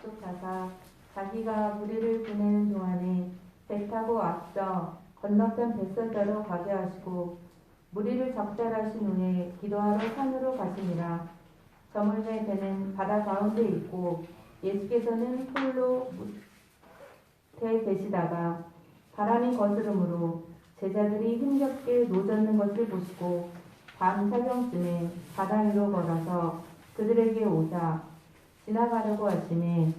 접촉하사 자기가 무리를 보내는 동안에 배 타고 앞서 건너편 벳사다로 가게 하시고 무리를 적절하신 후에 기도하러 산으로 가시니라. 저물매 배는 바다 가운데 있고 예수께서는 홀로 못해 계시다가 바람이 거스름으로 제자들이 힘겹게 노젓는 것을 보시고 밤 사경쯤에 바다 위로 걸어서 그들에게 오사 지나가려고 하시니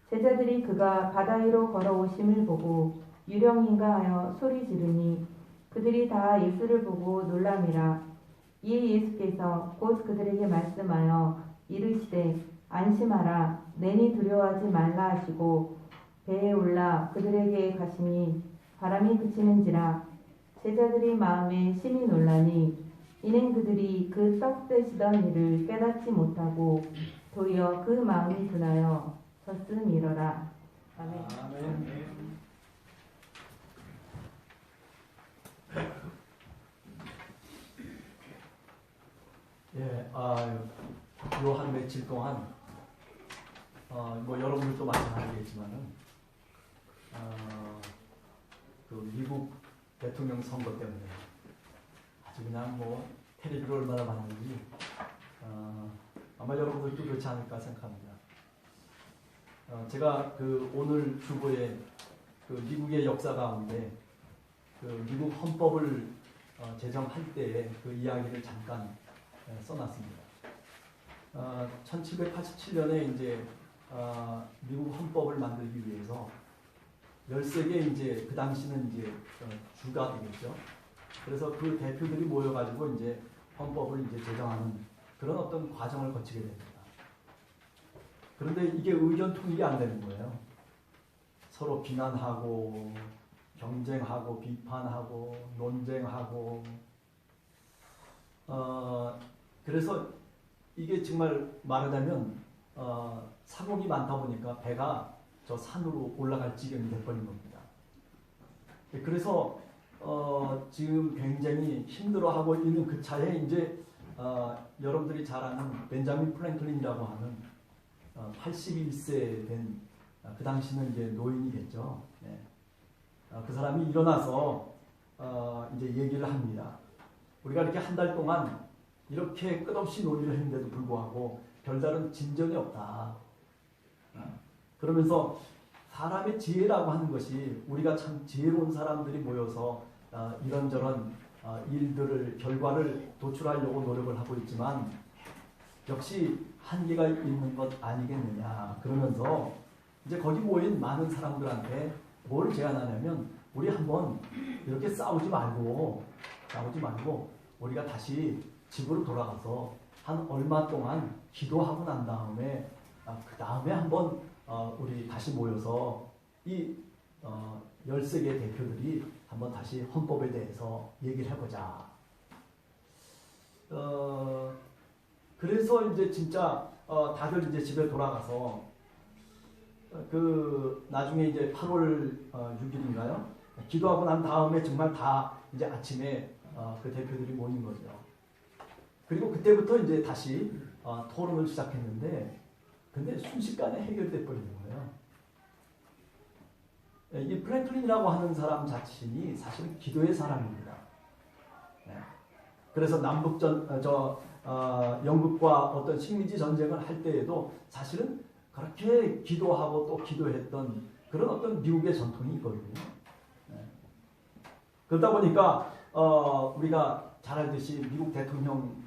제자들이 그가 바다 위로 걸어오심을 보고 유령인가 하여 소리 지르니 그들이 다 예수를 보고 놀람이라. 이에 예수께서 곧 그들에게 말씀하여 이르시되 안심하라 내니 두려워하지 말라 하시고 배에 올라 그들에게 가시니 바람이 그치는지라. 제자들이 마음에 심히 놀라니 이는 그들이 그 떡 되시던 일을 깨닫지 못하고 도리어 그 마음이 둔하여 졌음이러라. 아멘. 아멘. 예, 요 한 며칠 동안 뭐 여러분들도 마찬가지겠지만은 그 미국 대통령 선거 때문에 아주 그냥 뭐 테레비를 얼마나 봤는지 아마 여러분들도 그렇지 않을까 생각합니다. 제가 그 오늘 주보에 그 미국의 역사 가운데 그 미국 헌법을 제정할 때의 그 이야기를 잠깐 써놨습니다. 1787년에 이제 미국 헌법을 만들기 위해서 13개 이제 그 당시는 이제 주가 되겠죠. 그래서 그 대표들이 모여가지고 이제 헌법을 이제 제정하는 그런 어떤 과정을 거치게 됩니다. 그런데 이게 의견 통일이 안 되는 거예요. 서로 비난하고 경쟁하고 비판하고 논쟁하고 그래서 이게 정말 말하자면 사고가 많다 보니까 배가 저 산으로 올라갈 지경이 돼버린 겁니다. 그래서 지금 굉장히 힘들어하고 있는 그 차에 이제 여러분들이 잘 아는 벤자민 프랭클린이라고 하는 81세 된 그 당시는 이제 노인이겠죠. 네. 그 사람이 일어나서 이제 얘기를 합니다. 우리가 이렇게 한 달 동안 이렇게 끝없이 논의를 했는데도 불구하고 별다른 진전이 없다. 그러면서 사람의 지혜라고 하는 것이 우리가 참 지혜로운 사람들이 모여서 이런저런 일들을 결과를 도출하려고 노력을 하고 있지만 역시 한계가 있는 것 아니겠느냐. 그러면서 이제 거기 모인 많은 사람들한테 뭘 제안하냐면 우리 한번 이렇게 싸우지 말고 우리가 다시 집으로 돌아가서 한 얼마 동안 기도하고 난 다음에 그 다음에 한번 우리 다시 모여서 이 13개 대표들이 한번 다시 헌법에 대해서 얘기를 해보자. 그래서 이제 진짜 다들 이제 집에 돌아가서 그 나중에 이제 8월 6일인가요? 기도하고 난 다음에 정말 다 이제 아침에 그 대표들이 모인 거죠. 그리고 그때부터 이제 다시 토론을 시작했는데 근데 순식간에 해결돼 버리는 거예요. 이 프랭클린이라고 하는 사람 자신이 사실은 기도의 사람입니다. 네. 그래서 남북전 영국과 어떤 식민지 전쟁을 할 때에도 사실은 그렇게 기도하고 또 기도했던 그런 어떤 미국의 전통이 있거든요. 네. 그러다 보니까 우리가 잘 알듯이 미국 대통령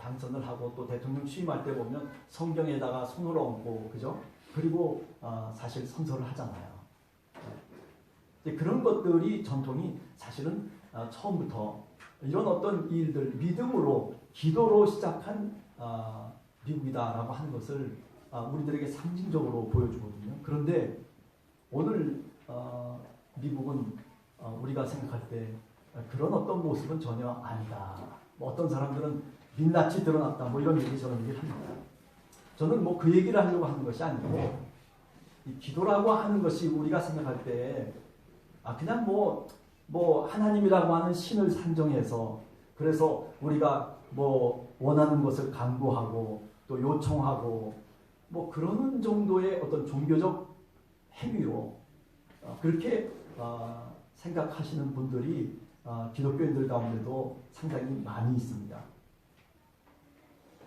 당선을 하고 또 대통령 취임할 때 보면 성경에다가 손을 얹고 그죠? 그리고 사실 선서를 하잖아요. 네. 그런 것들이 전통이 사실은 처음부터 이런 어떤 일들 믿음으로 기도로 시작한 미국이다라고 하는 것을 우리들에게 상징적으로 보여주거든요. 그런데 오늘 미국은 우리가 생각할 때 그런 어떤 모습은 전혀 아니다. 뭐 어떤 사람들은 민낯이 드러났다. 뭐 이런 얘기 저런 얘기를 합니다. 저는 뭐 그 얘기를 하려고 하는 것이 아니고 이 기도라고 하는 것이 우리가 생각할 때 그냥 뭐 하나님이라고 하는 신을 산정해서 그래서 우리가 뭐 원하는 것을 간구하고 또 요청하고 뭐 그러는 정도의 어떤 종교적 행위로 그렇게 생각하시는 분들이 기독교인들 가운데도 상당히 많이 있습니다.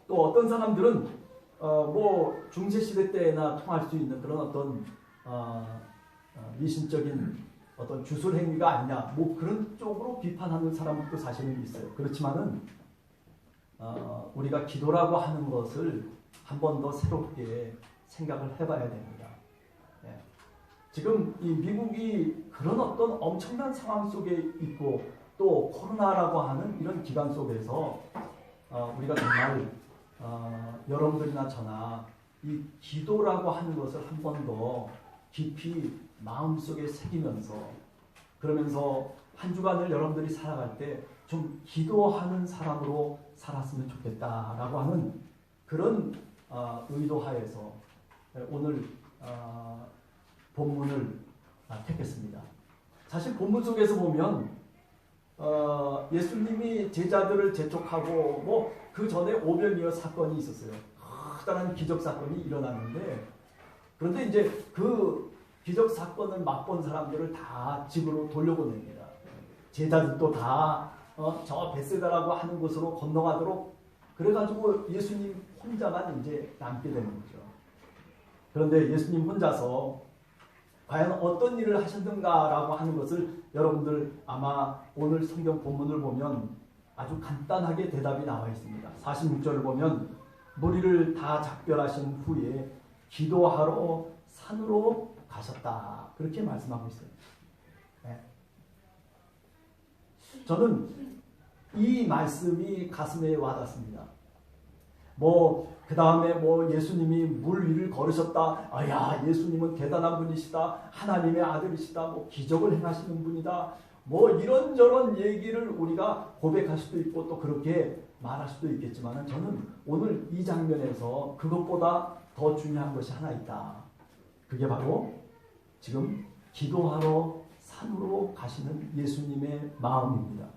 또 어떤 사람들은 뭐 중세시대 때나 통할 수 있는 그런 어떤 미신적인 어떤 주술 행위가 아니냐, 뭐 그런 쪽으로 비판하는 사람도 사실은 있어요. 그렇지만은 우리가 기도라고 하는 것을 한 번 더 새롭게 생각을 해봐야 됩니다. 네. 지금 이 미국이 그런 어떤 엄청난 상황 속에 있고 또 코로나라고 하는 이런 기간 속에서 우리가 정말 여러분들이나 저나 이 기도라고 하는 것을 한 번 더 깊이 마음속에 새기면서 그러면서 한 주간을 여러분들이 살아갈 때 좀 기도하는 사람으로 살았으면 좋겠다라고 하는 그런 의도하에서 오늘 본문을 택했습니다. 사실 본문 속에서 보면 예수님이 제자들을 재촉하고 뭐 그 전에 오병이어 사건이 있었어요. 커다란 기적 사건이 일어났는데 그런데 이제 그 기적 사건을 맛본 사람들을 다 집으로 돌려보냅니다. 제자들도 다 저 베세다라고 하는 곳으로 건너가도록 그래가지고 예수님 혼자만 이제 남게 되는 거죠. 그런데 예수님 혼자서 과연 어떤 일을 하셨는가라고 하는 것을 여러분들 아마 오늘 성경 본문을 보면 아주 간단하게 대답이 나와 있습니다. 46절을 보면 무리를 다 작별하신 후에 기도하러 산으로 가셨다. 그렇게 말씀하고 있어요. 네. 저는 이 말씀이 가슴에 와닿습니다. 그 다음에 예수님이 물 위를 걸으셨다. 야, 예수님은 대단한 분이시다. 하나님의 아들이시다. 기적을 행하시는 분이다. 이런저런 얘기를 우리가 고백할 수도 있고 또 그렇게 말할 수도 있겠지만 저는 오늘 이 장면에서 그것보다 더 중요한 것이 하나 있다. 그게 바로 지금 기도하러 산으로 가시는 예수님의 마음입니다.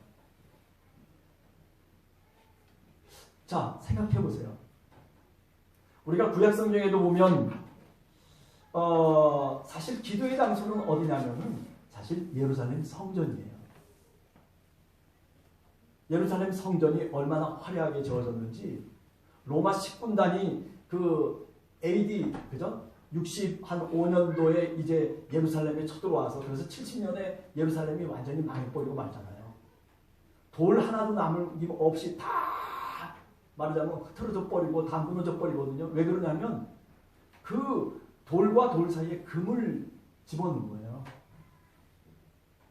자, 생각해 보세요. 우리가 구약성경에도 보면 사실 기도의 장소는 어디냐면은 사실 예루살렘 성전이에요. 예루살렘 성전이 얼마나 화려하게 지어졌는지 로마 식군단이 그 AD 그죠? 65년도에 이제 예루살렘에 쳐들어와서 그래서 70년에 예루살렘이 완전히 망해버리고 말잖아요. 돌 하나도 남을 없이 다 말하자면 흐트러져 버리고 다 무너져 버리거든요. 왜 그러냐면 그 돌과 돌 사이에 금을 집어넣은 거예요.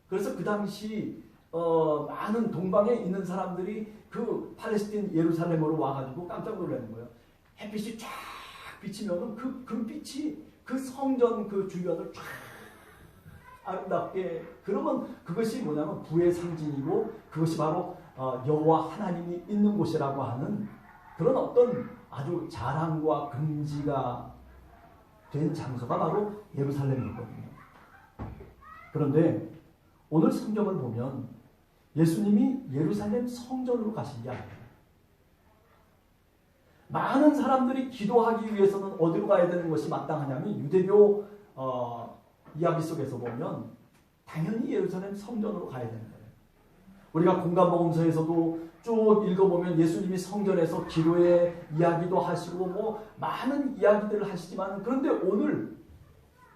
그래서 그 당시 많은 동방에 있는 사람들이 그 팔레스틴 예루살렘으로 와가지고 깜짝 놀라는 거예요. 햇빛이 쫙 비치면은 그 금빛이 그 성전 그 주변을 쫙 아름답게 그러면 그것이 뭐냐면 부의 상징이고 그것이 바로 여호와 하나님이 있는 곳이라고 하는 그런 어떤 아주 자랑과 금지가 된 장소가 바로 예루살렘이거든요. 그런데 오늘 성경을 보면 예수님이 예루살렘 성전으로 가신 게 아니에요. 많은 사람들이 기도하기 위해서는 어디로 가야 되는 것이 마땅하냐면 유대교 이야기 속에서 보면 당연히 예루살렘 성전으로 가야 되는 거예요. 우리가 공간복음서에서도 쭉 읽어보면 예수님이 성전에서 기도의 이야기도 하시고 많은 이야기들을 하시지만 그런데 오늘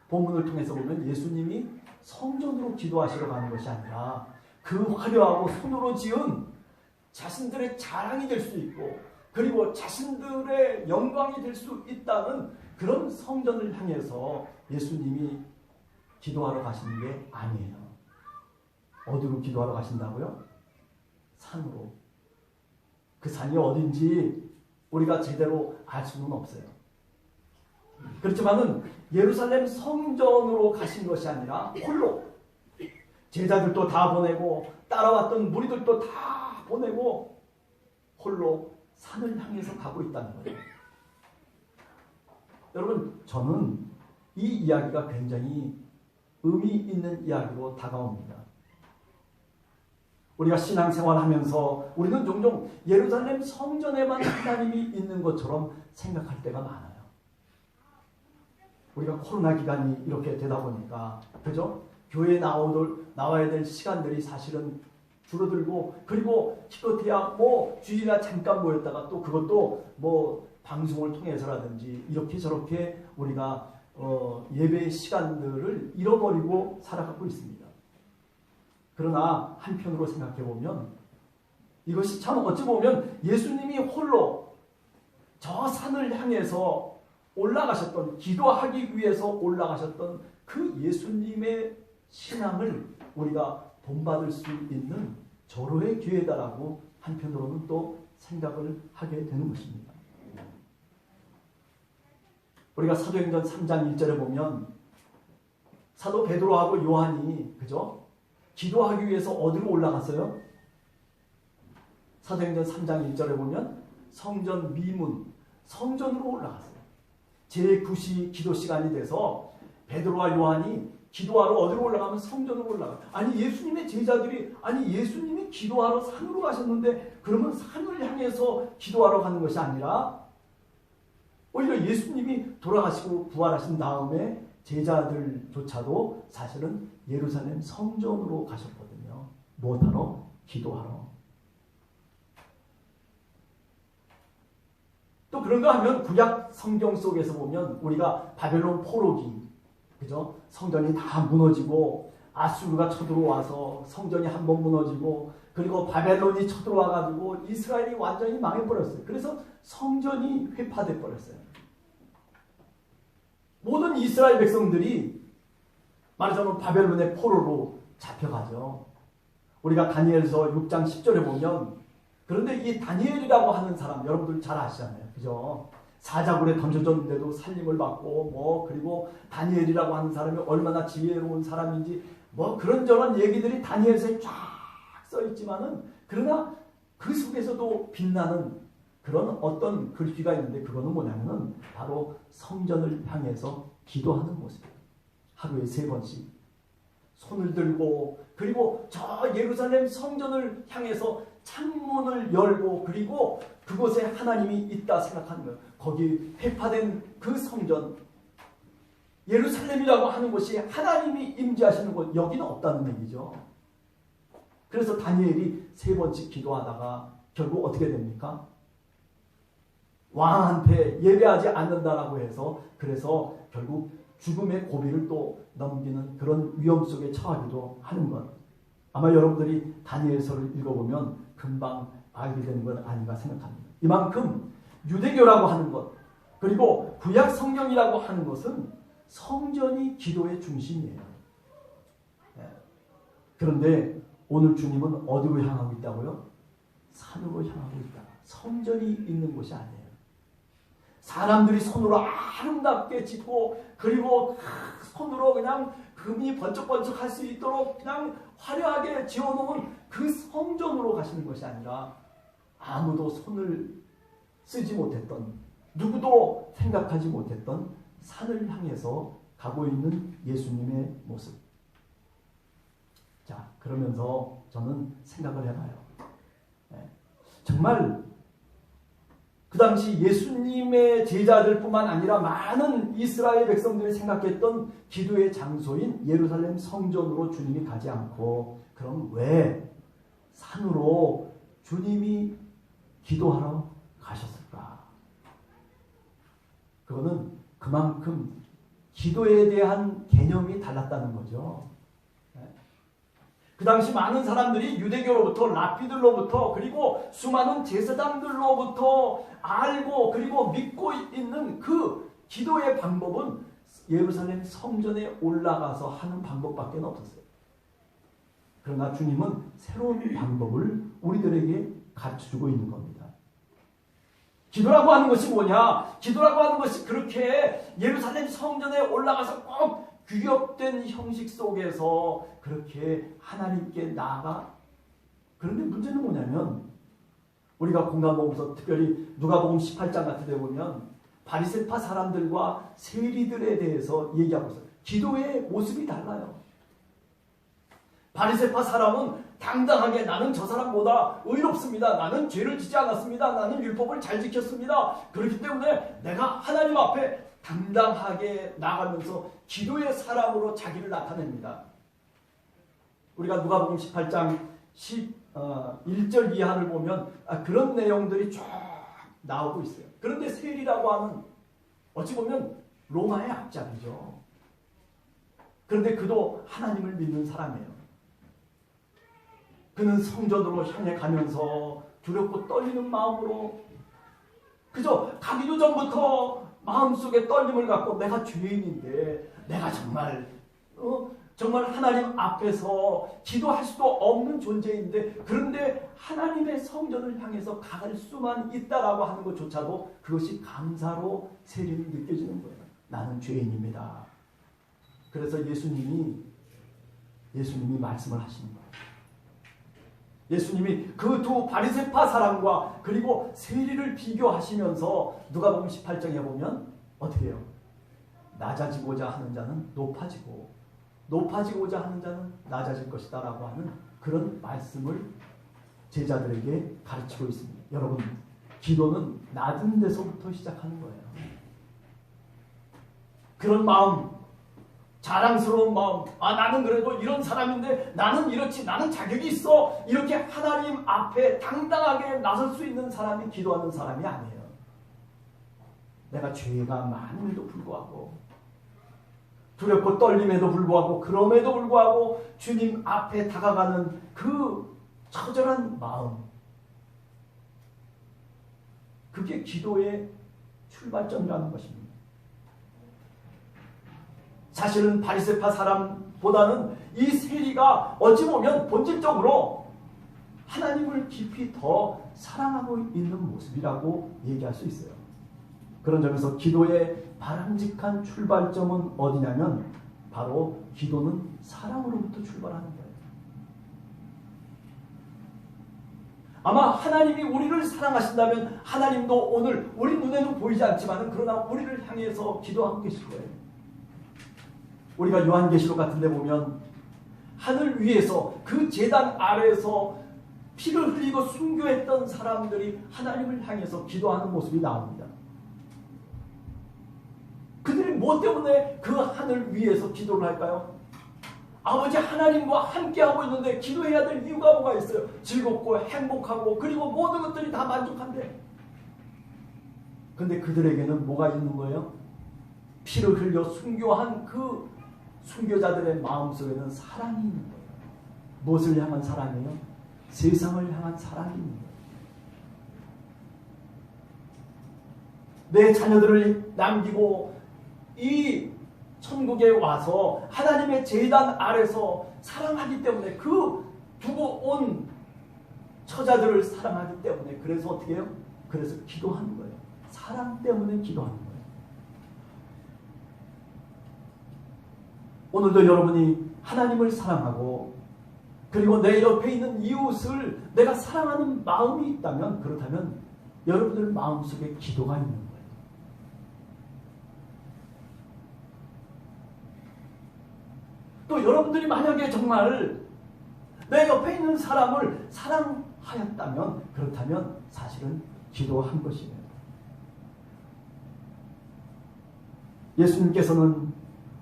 본문을 통해서 보면 예수님이 성전으로 기도하시러 가는 것이 아니라 그 화려하고 손으로 지은 자신들의 자랑이 될 수 있고 그리고 자신들의 영광이 될 수 있다는 그런 성전을 향해서 예수님이 기도하러 가시는 게 아니에요. 어디로 기도하러 가신다고요? 산으로. 그 산이 어딘지 우리가 제대로 알 수는 없어요. 그렇지만은 예루살렘 성전으로 가신 것이 아니라 홀로 제자들도 다 보내고 따라왔던 무리들도 다 보내고 홀로 산을 향해서 가고 있다는 거예요. 여러분, 저는 이 이야기가 굉장히 의미 있는 이야기로 다가옵니다. 우리가 신앙생활하면서 우리는 종종 예루살렘 성전에만 하나님이 있는 것처럼 생각할 때가 많아요. 우리가 코로나 기간이 이렇게 되다 보니까 그죠? 교회에 나와야 될 시간들이 사실은 줄어들고, 그리고 기껏해야 뭐 주일날 잠깐 모였다가 또 그것도 뭐 방송을 통해서라든지 이렇게 저렇게 우리가 예배의 시간들을 잃어버리고 살아가고 있습니다. 그러나 한편으로 생각해 보면 이것이 참 어찌 보면 예수님이 홀로 저 산을 향해서 올라가셨던, 기도하기 위해서 올라가셨던 그 예수님의 신앙을 우리가 본받을 수 있는 절호의 기회다라고 한편으로는 또 생각을 하게 되는 것입니다. 우리가 사도행전 3장 1절에 보면 사도 베드로하고 요한이 그죠? 기도하기 위해서 어디로 올라갔어요? 사도행전 3장 1절에 보면 성전 미문, 성전으로 올라갔어요. 제9시 기도 시간이 돼서 베드로와 요한이 기도하러 어디로 올라가면 성전으로 올라가요. 아니 예수님의 제자들이 아니 예수님이 기도하러 산으로 가셨는데 그러면 산을 향해서 기도하러 가는 것이 아니라 오히려 예수님이 돌아가시고 부활하신 다음에 제자들조차도 사실은 예루살렘 성전으로 가셨거든요. 무엇하러? 기도하러. 또 그런가 하면 구약 성경 속에서 보면 우리가 바벨론 포로기, 그죠? 성전이 다 무너지고 아수르가 쳐들어와서 성전이 한번 무너지고 그리고 바벨론이 쳐들어와가지고 이스라엘이 완전히 망해버렸어요. 그래서 성전이 회파돼 버렸어요. 모든 이스라엘 백성들이 말하자면 바벨론의 포로로 잡혀가죠. 우리가 다니엘서 6장 10절에 보면 그런데 이 다니엘이라고 하는 사람 여러분들 잘 아시잖아요. 그죠? 사자굴에 던져졌는데도 살림을 받고 그리고 다니엘이라고 하는 사람이 얼마나 지혜로운 사람인지 그런저런 얘기들이 다니엘서에 쫙 써있지만은 그러나 그 속에서도 빛나는 그런 어떤 글귀가 있는데 그거는 뭐냐면은 바로 성전을 향해서 기도하는 모습이에요. 하루에 3번씩 손을 들고 그리고 저 예루살렘 성전을 향해서 창문을 열고 그리고 그곳에 하나님이 있다 생각하는 거예요. 거기 회파된 그 성전 예루살렘이라고 하는 곳이 하나님이 임재하시는 곳 여기는 없다는 얘기죠. 그래서 다니엘이 3번씩 기도하다가 결국 어떻게 됩니까? 왕한테 예배하지 않는다라고 해서 그래서 결국 죽음의 고비를 또 넘기는 그런 위험 속에 처하기도 하는 것. 아마 여러분들이 다니엘서를 읽어보면 금방 알게 되는 건 아닌가 생각합니다. 이만큼 유대교라고 하는 것 그리고 구약 성경이라고 하는 것은 성전이 기도의 중심이에요. 그런데 오늘 주님은 어디로 향하고 있다고요? 산으로 향하고 있다. 성전이 있는 곳이 아니에요. 사람들이 손으로 아름답게 짓고 그리고 손으로 그냥 금이 번쩍번쩍 할 수 있도록 그냥 화려하게 지어놓은 그 성전으로 가시는 것이 아니라 아무도 손을 쓰지 못했던 누구도 생각하지 못했던 산을 향해서 가고 있는 예수님의 모습. 자, 그러면서 저는 생각을 해봐요. 정말 그 당시 예수님의 제자들뿐만 아니라 많은 이스라엘 백성들이 생각했던 기도의 장소인 예루살렘 성전으로 주님이 가지 않고 그럼 왜 산으로 주님이 기도하러 가셨을까? 그거는 그만큼 기도에 대한 개념이 달랐다는 거죠. 그 당시 많은 사람들이 유대교로부터 랍비들로부터 그리고 수많은 제사장들로부터 알고 그리고 믿고 있는 그 기도의 방법은 예루살렘 성전에 올라가서 하는 방법밖에 없었어요. 그러나 주님은 새로운 방법을 우리들에게 가르쳐주고 있는 겁니다. 기도라고 하는 것이 뭐냐? 기도라고 하는 것이 그렇게 예루살렘 성전에 올라가서 꼭 규격된 형식 속에서 그렇게 하나님께 나아가. 그런데 문제는 뭐냐면 우리가 공감복음서 특별히 누가복음 18장 같은 데 보면 바리새파 사람들과 세리들에 대해서 얘기하고 있어요. 기도의 모습이 달라요. 바리새파 사람은 당당하게 나는 저 사람보다 의롭습니다. 나는 죄를 짓지 않았습니다. 나는 율법을 잘 지켰습니다. 그렇기 때문에 내가 하나님 앞에 당당하게 나가면서 기도의 사람으로 자기를 나타냅니다. 우리가 누가복음 18장 1절 이하를 보면 그런 내용들이 쭉 나오고 있어요. 그런데 세리라고 하는 어찌 보면 로마의 앞잡이죠. 그런데 그도 하나님을 믿는 사람이에요. 그는 성전으로 향해 가면서 두렵고 떨리는 마음으로 그저 가기도 전부터 마음속에 떨림을 갖고 내가 죄인인데 내가 정말 하나님 앞에서 기도할 수도 없는 존재인데 그런데 하나님의 성전을 향해서 가갈 수만 있다라고 하는 것조차도 그것이 감사로 세리는 느껴지는 거예요. 나는 죄인입니다. 그래서 예수님이 말씀을 하시는 거예요. 예수님이 그 두 바리새파 사람과 그리고 세리를 비교하시면서 누가복음 18장에 보면 어떻게 해요? 낮아지고자 하는 자는 높아지고자 하는 자는 낮아질 것이다 라고 하는 그런 말씀을 제자들에게 가르치고 있습니다. 여러분, 기도는 낮은 데서부터 시작하는 거예요. 그런 마음, 자랑스러운 마음, 나는 그래도 이런 사람인데 나는 이렇지, 나는 자격이 있어, 이렇게 하나님 앞에 당당하게 나설 수 있는 사람이 기도하는 사람이 아니에요. 내가 죄가 많음에도 불구하고 두렵고 떨림에도 불구하고 그럼에도 불구하고 주님 앞에 다가가는 그 처절한 마음, 그게 기도의 출발점이라는 것입니다. 사실은 바리새파 사람보다는 이 세리가 어찌 보면 본질적으로 하나님을 깊이 더 사랑하고 있는 모습이라고 얘기할 수 있어요. 그런 점에서 기도의 바람직한 출발점은 어디냐면 바로 기도는 사랑으로부터 출발하는 거예요. 아마 하나님이 우리를 사랑하신다면 하나님도 오늘 우리 눈에는 보이지 않지만 그러나 우리를 향해서 기도하고 계실 거예요. 우리가 요한계시록 같은 데 보면 하늘 위에서 그 제단 아래에서 피를 흘리고 순교했던 사람들이 하나님을 향해서 기도하는 모습이 나옵니다. 그들이 무엇 때문에 그 하늘 위에서 기도를 할까요? 아버지 하나님과 함께하고 있는데 기도해야 될 이유가 뭐가 있어요? 즐겁고 행복하고 그리고 모든 것들이 다 만족한데. 근데 그들에게는 뭐가 있는 거예요? 피를 흘려 순교한 그 순교자들의 마음속에는 사랑이 있는 거예요. 무엇을 향한 사랑이에요? 세상을 향한 사랑이 있는 거예요. 내 자녀들을 남기고 이 천국에 와서 하나님의 제단 아래서 사랑하기 때문에 그 두고 온 처자들을 사랑하기 때문에 그래서 어떻게 해요? 그래서 기도하는 거예요. 사랑 때문에 기도하는 거예요. 오늘도 여러분이 하나님을 사랑하고 그리고 내 옆에 있는 이웃을 내가 사랑하는 마음이 있다면 그렇다면 여러분들 마음속에 기도가 있는 거예요. 또 여러분들이 만약에 정말 내 옆에 있는 사람을 사랑하였다면 그렇다면 사실은 기도한 것이에요. 예수님께서는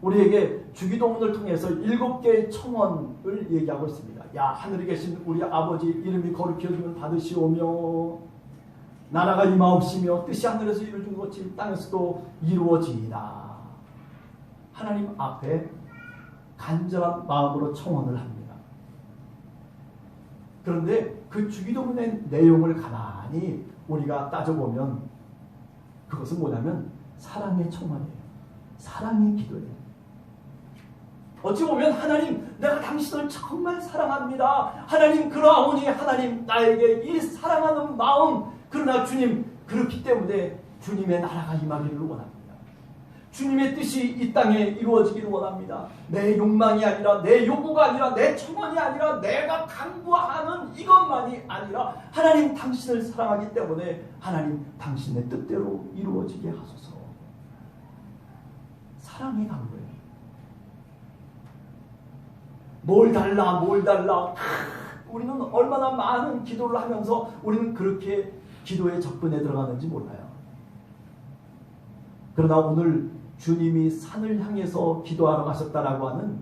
우리에게 주기도문을 통해서 7개의 청원을 얘기하고 있습니다. 야 하늘에 계신 우리 아버지 이름이 거룩히 여김을 받으시오며 나라가 임하옵시며 뜻이 하늘에서 이루어진 것 같이 땅에서도 이루어지이다. 하나님 앞에 간절한 마음으로 청원을 합니다. 그런데 그 주기도문의 내용을 가만히 우리가 따져보면 그것은 뭐냐면 사랑의 청원이에요. 사랑의 기도예요. 어찌 보면 하나님 내가 당신을 정말 사랑합니다. 하나님 그러하오니 하나님 나에게 이 사랑하는 마음 그러나 주님 그렇기 때문에 주님의 나라가 임하기를 원합니다. 주님의 뜻이 이 땅에 이루어지기를 원합니다. 내 욕망이 아니라 내 요구가 아니라 내 청원이 아니라 내가 강구하는 이것만이 아니라 하나님 당신을 사랑하기 때문에 하나님 당신의 뜻대로 이루어지게 하소서. 사랑의 강구예요. 뭘 달라 우리는 얼마나 많은 기도를 하면서 우리는 그렇게 기도에 접근해 들어가는지 몰라요. 그러나 오늘 주님이 산을 향해서 기도하러 가셨다라고 하는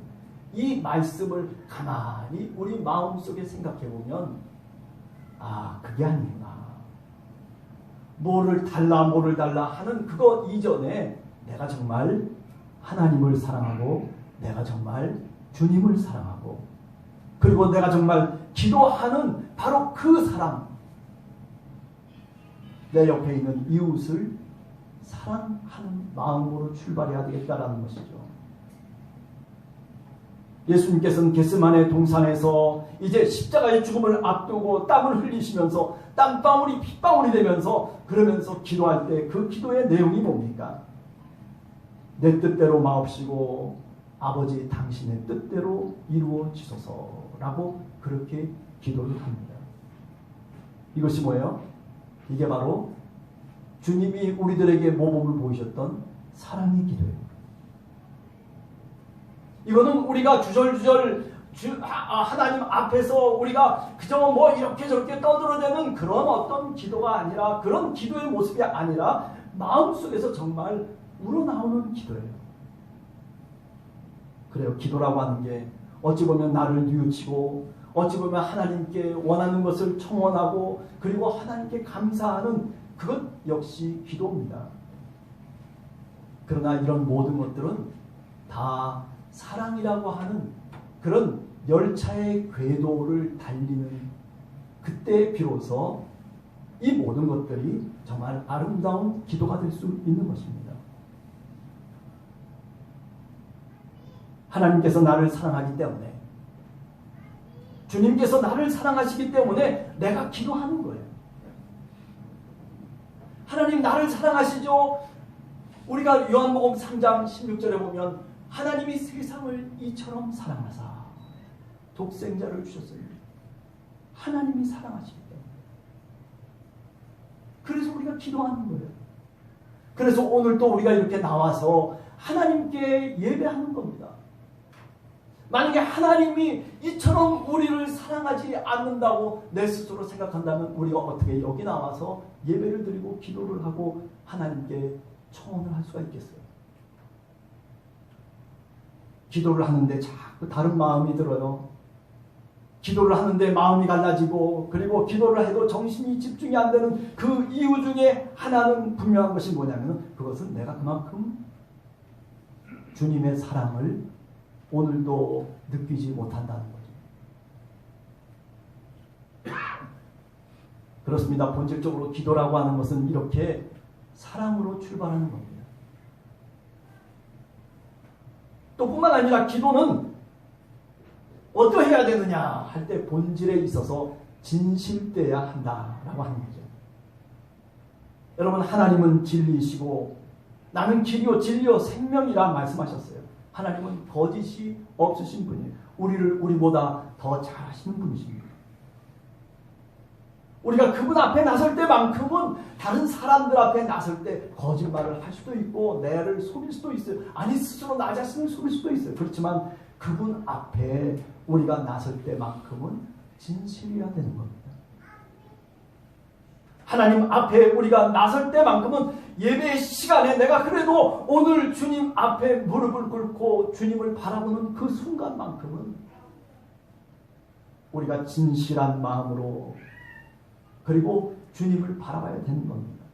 이 말씀을 가만히 우리 마음속에 생각해 보면 그게 아니구나. 뭐를 달라 하는 그거 이전에 내가 정말 하나님을 사랑하고 내가 정말 주님을 사랑하고 그리고 내가 정말 기도하는 바로 그 사람, 내 옆에 있는 이웃을 사랑하는 마음으로 출발해야 되겠다라는 것이죠. 예수님께서는 겟세마네 동산에서 이제 십자가의 죽음을 앞두고 땀을 흘리시면서 땀방울이 핏방울이 되면서 그러면서 기도할 때 그 기도의 내용이 뭡니까? 내 뜻대로 마옵시고 아버지 당신의 뜻대로 이루어지소서라고 그렇게 기도를 합니다. 이것이 뭐예요? 이게 바로 주님이 우리들에게 모범을 보이셨던 사랑의 기도예요. 이거는 우리가 주절주절 하나님 앞에서 우리가 그저 뭐 이렇게 저렇게 떠들어대는 그런 어떤 기도가 아니라 그런 기도의 모습이 아니라 마음속에서 정말 우러나오는 기도예요. 그래요. 기도라고 하는 게 어찌 보면 나를 뉘우치고 어찌 보면 하나님께 원하는 것을 청원하고 그리고 하나님께 감사하는 그것 역시 기도입니다. 그러나 이런 모든 것들은 다 사랑이라고 하는 그런 열차의 궤도를 달리는 그때 비로소 이 모든 것들이 정말 아름다운 기도가 될 수 있는 것입니다. 하나님께서 나를 사랑하기 때문에 주님께서 나를 사랑하시기 때문에 내가 기도하는 거예요. 하나님 나를 사랑하시죠? 우리가 요한복음 3장 16절에 보면 하나님이 세상을 이처럼 사랑하사 독생자를 주셨어요. 하나님이 사랑하시기 때문에. 그래서 우리가 기도하는 거예요. 그래서 오늘 또 우리가 이렇게 나와서 하나님께 예배하는 겁니다. 만약에 하나님이 이처럼 우리를 사랑하지 않는다고 내 스스로 생각한다면 우리가 어떻게 여기 나와서 예배를 드리고 기도를 하고 하나님께 청원을 할 수가 있겠어요? 기도를 하는데 자꾸 다른 마음이 들어요. 기도를 하는데 마음이 갈라지고 그리고 기도를 해도 정신이 집중이 안 되는 그 이유 중에 하나는 분명한 것이 뭐냐면 그것은 내가 그만큼 주님의 사랑을 오늘도 느끼지 못한다는 거죠. 그렇습니다. 본질적으로 기도라고 하는 것은 이렇게 사랑으로 출발하는 겁니다. 또 뿐만 아니라 기도는 어떠해야 되느냐 할 때 본질에 있어서 진실돼야 한다라고 하는 거죠. 여러분 하나님은 진리이시고 나는 길이요 진리요 생명이라 말씀하셨어요. 하나님은 거짓이 없으신 분이에요. 우리를 우리보다 더 잘하시는 분이십니다. 우리가 그분 앞에 나설 때만큼은 다른 사람들 앞에 나설 때 거짓말을 할 수도 있고 내를 속일 수도 있어요. 아니 스스로 나 자신을 속일 수도 있어요. 그렇지만 그분 앞에 우리가 나설 때만큼은 진실이어야 되는 겁니다. 하나님 앞에 우리가 나설 때만큼은 예배 시간에 내가 그래도 오늘 주님 앞에 무릎을 꿇고 주님을 바라보는 그 순간만큼은 우리가 진실한 마음으로 그리고 주님을 바라봐야 되는 겁니다.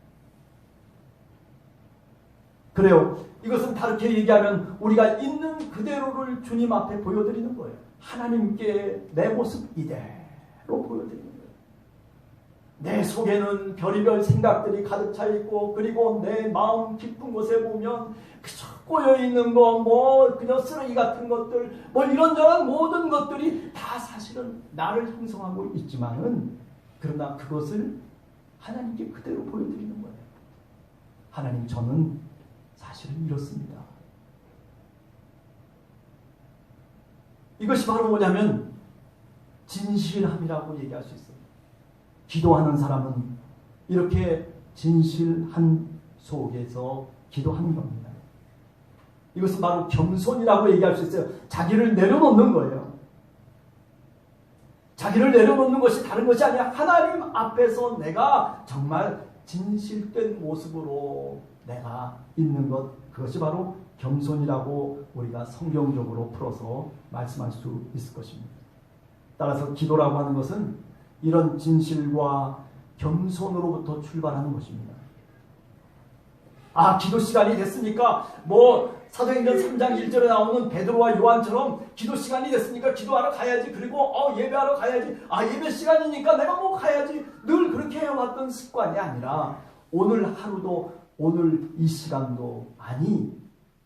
그래요. 이것은 다르게 얘기하면 우리가 있는 그대로를 주님 앞에 보여드리는 거예요. 하나님께 내 모습 이대로 보여드리는 거예요. 내 속에는 별의별 생각들이 가득 차 있고 그리고 내 마음 깊은 곳에 보면 그저 꼬여있는 거 뭐 그냥 쓰레기 같은 것들 뭐 이런저런 모든 것들이 다 사실은 나를 형성하고 있지만은 그러나 그것을 하나님께 그대로 보여드리는 거예요. 하나님 저는 사실은 이렇습니다. 이것이 바로 뭐냐면 진실함이라고 얘기할 수 있어요. 기도하는 사람은 이렇게 진실한 속에서 기도하는 겁니다. 이것은 바로 겸손이라고 얘기할 수 있어요. 자기를 내려놓는 거예요. 자기를 내려놓는 것이 다른 것이 아니라 하나님 앞에서 내가 정말 진실된 모습으로 내가 있는 것 그것이 바로 겸손이라고 우리가 성경적으로 풀어서 말씀할 수 있을 것입니다. 따라서 기도라고 하는 것은 이런 진실과 겸손으로부터 출발하는 것입니다. 기도 시간이 됐으니까 사도행전 3장 1절에 나오는 베드로와 요한처럼 기도 시간이 됐으니까 기도하러 가야지. 그리고 예배하러 가야지. 예배 시간이니까 내가 가야지. 늘 그렇게 해왔던 습관이 아니라 오늘 하루도 오늘 이 시간도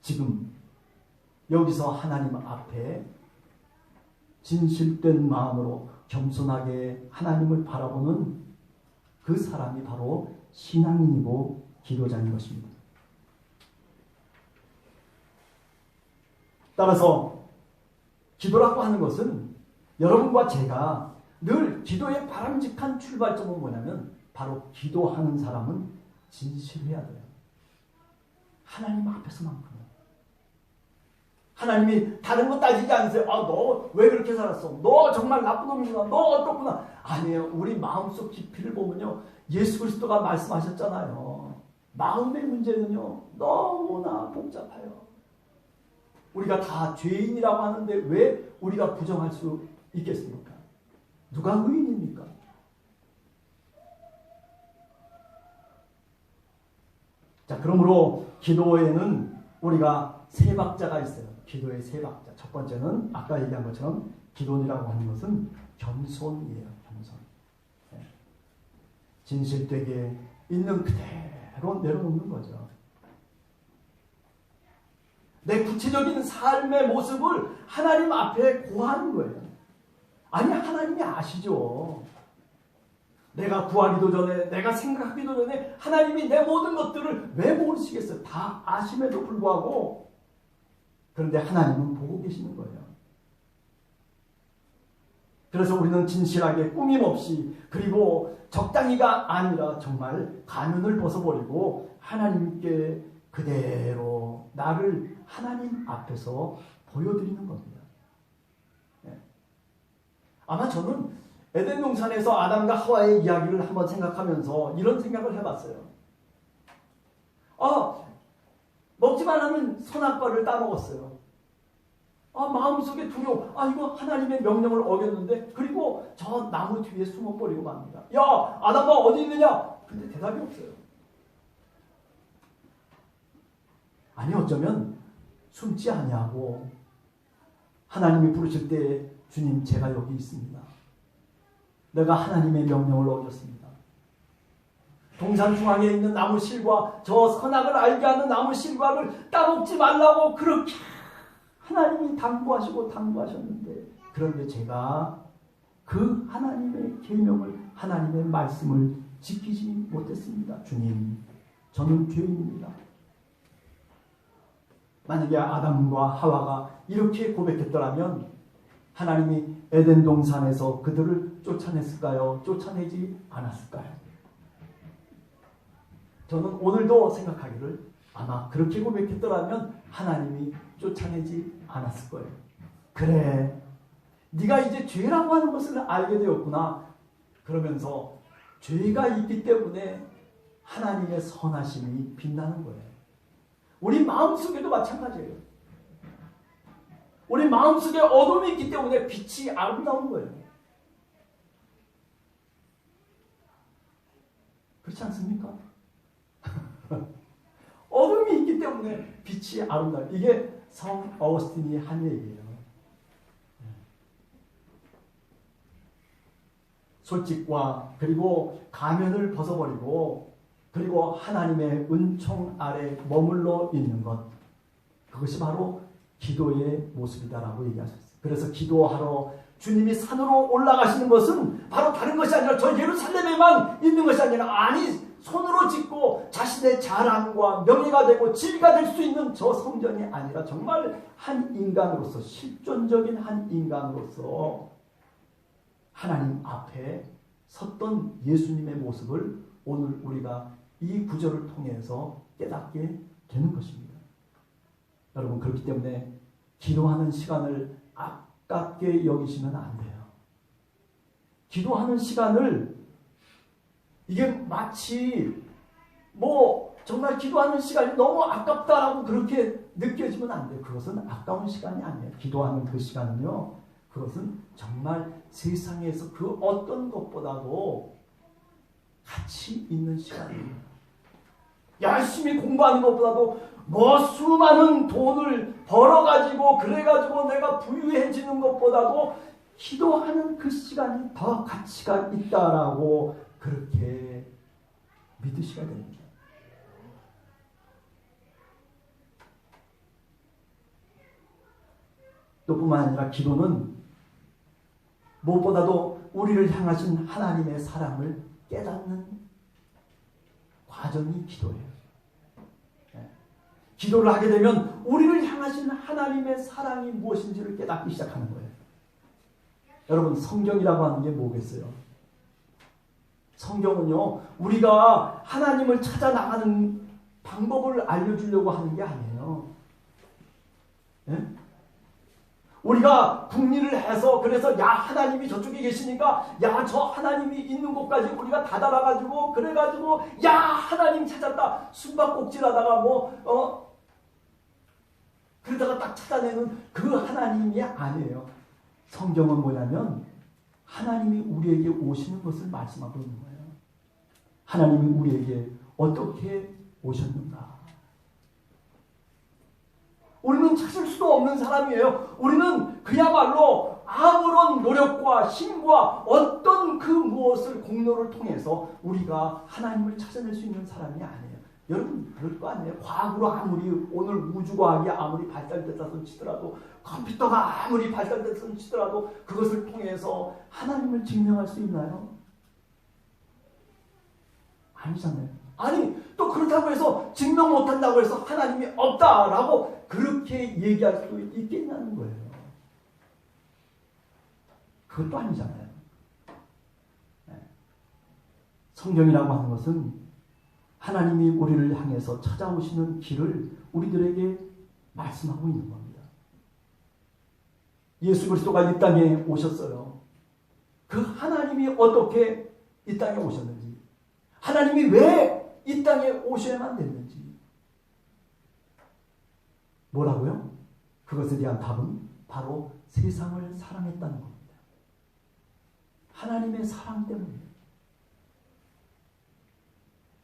지금 여기서 하나님 앞에 진실된 마음으로 겸손하게 하나님을 바라보는 그 사람이 바로 신앙인이고 기도자인 것입니다. 따라서 기도라고 하는 것은 여러분과 제가 늘 기도의 바람직한 출발점은 뭐냐면 바로 기도하는 사람은 진실해야 돼요. 하나님 앞에서만큼은. 하나님이 다른 거 따지지 않으세요. 너 왜 그렇게 살았어? 너 정말 나쁜 놈이구나. 너 어떻구나. 아니에요. 우리 마음속 깊이를 보면요. 예수 그리스도가 말씀하셨잖아요. 마음의 문제는요. 너무나 복잡해요. 우리가 다 죄인이라고 하는데 왜 우리가 부정할 수 있겠습니까? 누가 의인입니까? 자, 그러므로 기도에는 우리가 세 박자가 있어요. 기도의 세 박자. 첫 번째는 아까 얘기한 것처럼 기도라고 하는 것은 겸손이에요. 겸손. 네. 진실되게 있는 그대로 내려놓는 거죠. 내 구체적인 삶의 모습을 하나님 앞에 고하는 거예요. 하나님이 아시죠. 내가 구하기도 전에, 내가 생각하기도 전에 하나님이 내 모든 것들을 왜 모르시겠어요? 다 아심에도 불구하고. 그런데 하나님은 보고 계시는 거예요. 그래서 우리는 진실하게 꾸밈 없이, 그리고 적당히가 아니라 정말 가면을 벗어버리고 하나님께 그대로 나를 하나님 앞에서 보여드리는 겁니다. 네. 아마 저는 에덴 동산에서 아담과 하와의 이야기를 한번 생각하면서 이런 생각을 해봤어요. 먹지 말라는 선악과를 따먹었어요. 마음속에 두려워. 이거 하나님의 명령을 어겼는데, 그리고 저 나무 뒤에 숨어버리고 맙니다. 야, 아담아 어디 있느냐? 근데 대답이 없어요. 어쩌면 숨지 아니하고 하나님이 부르실 때 주님 제가 여기 있습니다. 내가 하나님의 명령을 어겼습니다. 동산 중앙에 있는 나무 실과 저 선악을 알게 하는 나무 실과를 따먹지 말라고 그렇게 하나님이 당부하셨는데, 그런데 제가 그 하나님의 계명을, 하나님의 말씀을 지키지 못했습니다. 주님, 저는 죄인입니다. 만약에 아담과 하와가 이렇게 고백했더라면 하나님이 에덴 동산에서 그들을 쫓아냈을까요? 쫓아내지 않았을까요? 저는 오늘도 생각하기를 아마 그렇게 고백했더라면 하나님이 쫓아내지 않았을 거예요. 그래, 네가 이제 죄라고 하는 것을 알게 되었구나. 그러면서 죄가 있기 때문에 하나님의 선하심이 빛나는 거예요. 우리 마음속에도 마찬가지예요. 우리 마음속에 어둠이 있기 때문에 빛이 아름다운 거예요. 그렇지 않습니까? 어둠이 있기 때문에 빛이 아름다워요. 이게 성 어거스틴이 한 얘기예요. 솔직과 그리고 가면을 벗어버리고 그리고 하나님의 은총 아래 머물러 있는 것, 그것이 바로 기도의 모습이다라고 얘기하셨어요. 그래서 기도하러 주님이 산으로 올라가시는 것은 바로 다른 것이 아니라 저 예루살렘에만 있는 것이 아니라 손으로 짓고 자신의 자랑과 명예가 되고 지위가 될 수 있는 저 성전이 아니라 정말 한 인간으로서, 실존적인 한 인간으로서 하나님 앞에 섰던 예수님의 모습을 오늘 우리가 이 구절을 통해서 깨닫게 되는 것입니다. 여러분, 그렇기 때문에 기도하는 시간을 아깝게 여기시면 안 돼요. 기도하는 시간을 이게 마치 정말 기도하는 시간이 너무 아깝다라고 그렇게 느껴지면 안 돼요. 그것은 아까운 시간이 아니에요. 기도하는 그 시간은요, 그것은 정말 세상에서 그 어떤 것보다도 가치 있는 시간이에요. 열심히 공부하는 것보다도 뭐 수많은 돈을 벌어가지고 그래가지고 내가 부유해지는 것보다도 기도하는 그 시간이 더 가치가 있다라고 그렇게 믿으셔야 됩니다. 또 뿐만 아니라 기도는 무엇보다도 우리를 향하신 하나님의 사랑을 깨닫는 과정이 기도예요. 기도를 하게 되면 우리를 향하신 하나님의 사랑이 무엇인지를 깨닫기 시작하는 거예요. 여러분, 성경이라고 하는 게 뭐겠어요? 성경은요, 우리가 하나님을 찾아 나가는 방법을 알려주려고 하는 게 아니에요. 예? 우리가 궁리를 해서 그래서 야 하나님이 저쪽에 계시니까 야 저 하나님이 있는 곳까지 우리가 다다라가지고 그래가지고 야 하나님 찾았다 숨바꼭질하다가 그러다가 딱 찾아내는 그 하나님이 아니에요. 성경은 뭐냐면 하나님이 우리에게 오시는 것을 말씀하고 있는 거예요. 하나님이 우리에게 어떻게 오셨는가. 우리는 찾을 수도 없는 사람이에요. 우리는 그야말로 아무런 노력과 힘과 어떤 그 무엇을 공로를 통해서 우리가 하나님을 찾아낼 수 있는 사람이 아니에요. 여러분 그럴 거 아니에요. 과학으로 아무리 오늘 우주과학이 아무리 발달됐다 치더라도 컴퓨터가 아무리 발달됐다 치더라도 그것을 통해서 하나님을 증명할 수 있나요? 아니잖아요. 아니 또 그렇다고 해서 증명 못한다고 해서 하나님이 없다라고 그렇게 얘기할 수 있겠냐는 거예요. 그것도 아니잖아요. 성경이라고 하는 것은 하나님이 우리를 향해서 찾아오시는 길을 우리들에게 말씀하고 있는 겁니다. 예수 그리스도가 이 땅에 오셨어요. 그 하나님이 어떻게 이 땅에 오셨는지, 하나님이 왜 이 땅에 오셔야만 됐는지, 뭐라고요? 그것에 대한 답은 바로 세상을 사랑했다는 겁니다. 하나님의 사랑 때문에,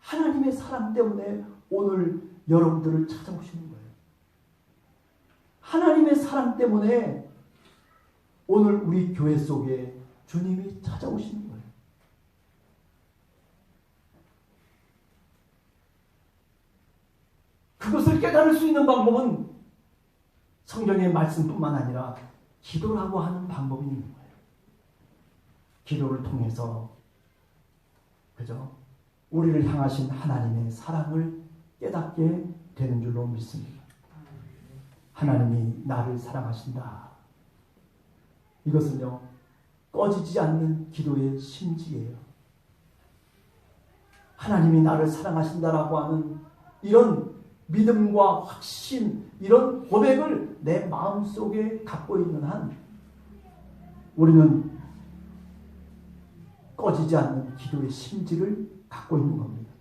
하나님의 사랑 때문에 오늘 여러분들을 찾아오시는 거예요. 하나님의 사랑 때문에 오늘 우리 교회 속에 주님이 찾아오시는 거예요. 그것을 깨달을 수 있는 방법은 성경의 말씀뿐만 아니라 기도라고 하는 방법이 있는 거예요. 기도를 통해서 그죠? 우리를 향하신 하나님의 사랑을 깨닫게 되는 줄로 믿습니다. 하나님이 나를 사랑하신다. 이것은요, 꺼지지 않는 기도의 심지예요. 하나님이 나를 사랑하신다라고 하는 이런 믿음과 확신, 이런 고백을 내 마음속에 갖고 있는 한 우리는 꺼지지 않는 기도의 심지를 갖고 있는 겁니다.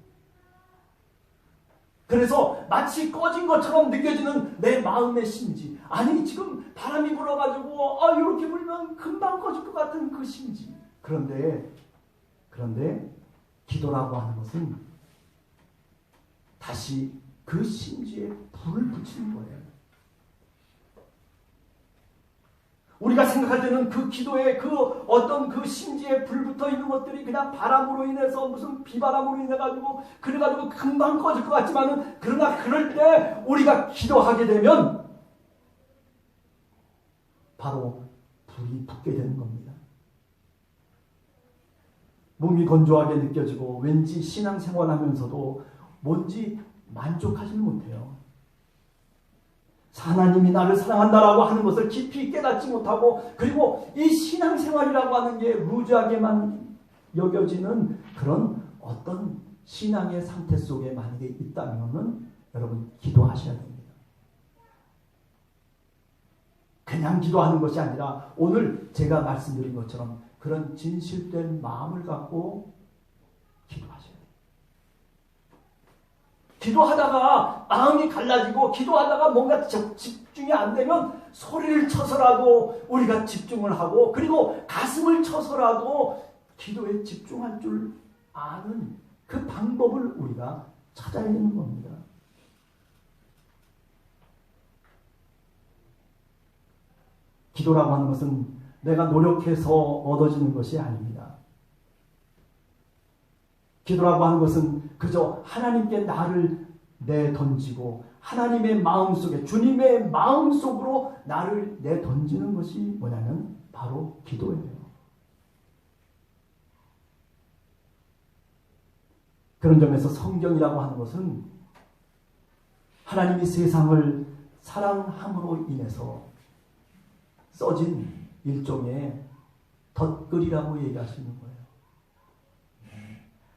그래서 마치 꺼진 것처럼 느껴지는 내 마음의 심지, 아니 지금 바람이 불어가지고 이렇게 불면 금방 꺼질 것 같은 그 심지. 그런데 기도라고 하는 것은 다시 그 심지에 불을 붙이는 거예요. 우리가 생각할 때는 그 기도에 그 어떤 그 심지에 불 붙어 있는 것들이 그냥 바람으로 인해서 무슨 비바람으로 인해 가지고 그래가지고 금방 꺼질 것 같지만은, 그러나 그럴 때 우리가 기도하게 되면 바로 불이 붙게 되는 겁니다. 몸이 건조하게 느껴지고 왠지 신앙생활하면서도 뭔지 만족하지 못해요. 하나님이 나를 사랑한다라고 하는 것을 깊이 깨닫지 못하고, 그리고 이 신앙생활이라고 하는 게 루즈하게만 여겨지는 그런 어떤 신앙의 상태 속에 만약에 있다면 여러분 기도하셔야 됩니다. 그냥 기도하는 것이 아니라 오늘 제가 말씀드린 것처럼 그런 진실된 마음을 갖고 기도하셔야 돼요. 기도하다가 마음이 갈라지고 기도하다가 뭔가 집중이 안 되면 소리를 쳐서라도 우리가 집중을 하고 그리고 가슴을 쳐서라도 기도에 집중할 줄 아는 그 방법을 우리가 찾아야 되는 겁니다. 기도라고 하는 것은 내가 노력해서 얻어지는 것이 아닙니다. 기도라고 하는 것은 그저 하나님께 나를 내던지고 하나님의 마음속에 주님의 마음속으로 나를 내던지는 것이 뭐냐면 바로 기도예요. 그런 점에서 성경이라고 하는 것은 하나님이 세상을 사랑함으로 인해서 써진 일종의 덧글이라고 얘기하시는 거예요.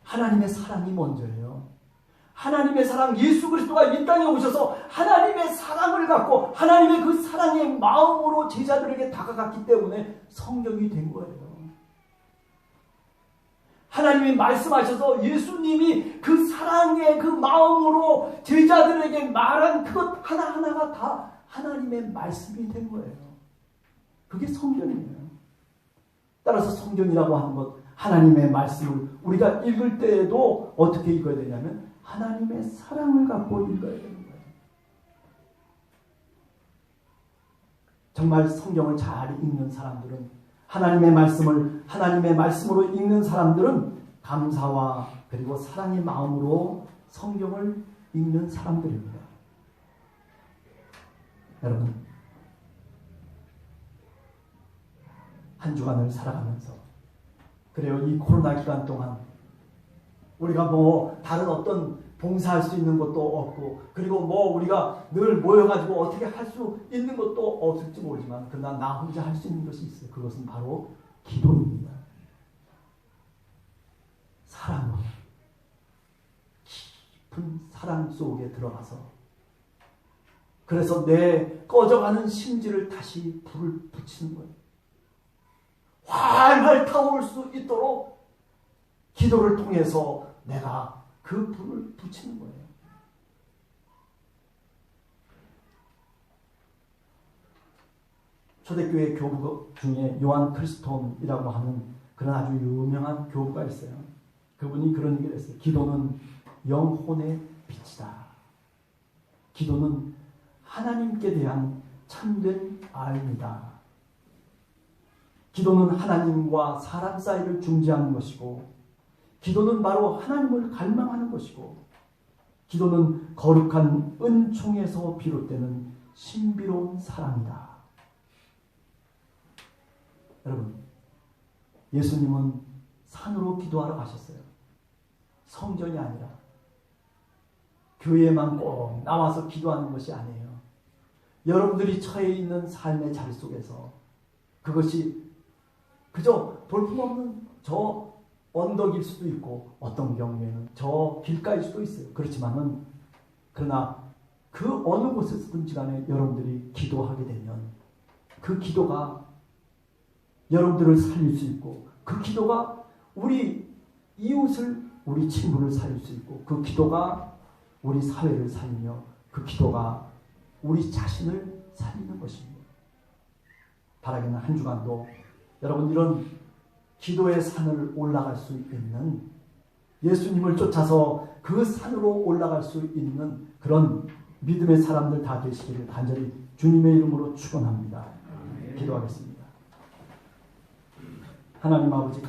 하나님의 사랑이 먼저예요. 하나님의 사랑, 예수 그리스도가 이 땅에 오셔서 하나님의 사랑을 갖고 하나님의 그 사랑의 마음으로 제자들에게 다가갔기 때문에 성경이 된 거예요. 하나님이 말씀하셔서 예수님이 그 사랑의 그 마음으로 제자들에게 말한 그것 하나하나가 다 하나님의 말씀이 된 거예요. 그게 성경이에요. 따라서 성경이라고 하는 것, 하나님의 말씀을 우리가 읽을 때에도 어떻게 읽어야 되냐면 하나님의 사랑을 갖고 읽어야 되는 거예요. 정말 성경을 잘 읽는 사람들은 하나님의 말씀을 하나님의 말씀으로 읽는 사람들은 감사와 그리고 사랑의 마음으로 성경을 읽는 사람들입니다. 여러분, 한 주간을 살아가면서 그래요. 이 코로나 기간 동안 우리가 뭐 다른 어떤 봉사할 수 있는 것도 없고 그리고 뭐 우리가 늘 모여가지고 어떻게 할 수 있는 것도 없을지 모르지만 그러나 나 혼자 할 수 있는 것이 있어요. 그것은 바로 기도입니다. 사랑으로 깊은 사랑 속에 들어가서 그래서 내 꺼져가는 심지를 다시 불을 붙이는 거예요. 활활 타오를 수 있도록 기도를 통해서 내가 그 불을 붙이는 거예요. 초대교회 교부 중에 요한 크리스톤이라고 하는 그런 아주 유명한 교부가 있어요. 그분이 그런 얘기를 했어요. 기도는 영혼의 빛이다. 기도는 하나님께 대한 참된 알입니다. 기도는 하나님과 사람 사이를 중재하는 것이고 기도는 바로 하나님을 갈망하는 것이고 기도는 거룩한 은총에서 비롯되는 신비로운 사랑이다. 여러분, 예수님은 산으로 기도하러 가셨어요. 성전이 아니라 교회만 꼭 나와서 기도하는 것이 아니에요. 여러분들이 처해 있는 삶의 자리 속에서 그것이 그저 볼품없는 저 언덕일 수도 있고 어떤 경우에는 저 길가일 수도 있어요. 그렇지만은 그러나 그 어느 곳에서든지 간에 여러분들이 기도하게 되면 그 기도가 여러분들을 살릴 수 있고 그 기도가 우리 이웃을 우리 친구를 살릴 수 있고 그 기도가 우리 사회를 살리며 그 기도가 우리 자신을 살리는 것입니다. 바라기는 한 주간도 여러분 이런 기도의 산을 올라갈 수 있는 예수님을 쫓아서 그 산으로 올라갈 수 있는 그런 믿음의 사람들 다 되시기를 간절히 주님의 이름으로 축원합니다. 기도하겠습니다. 하나님 아버지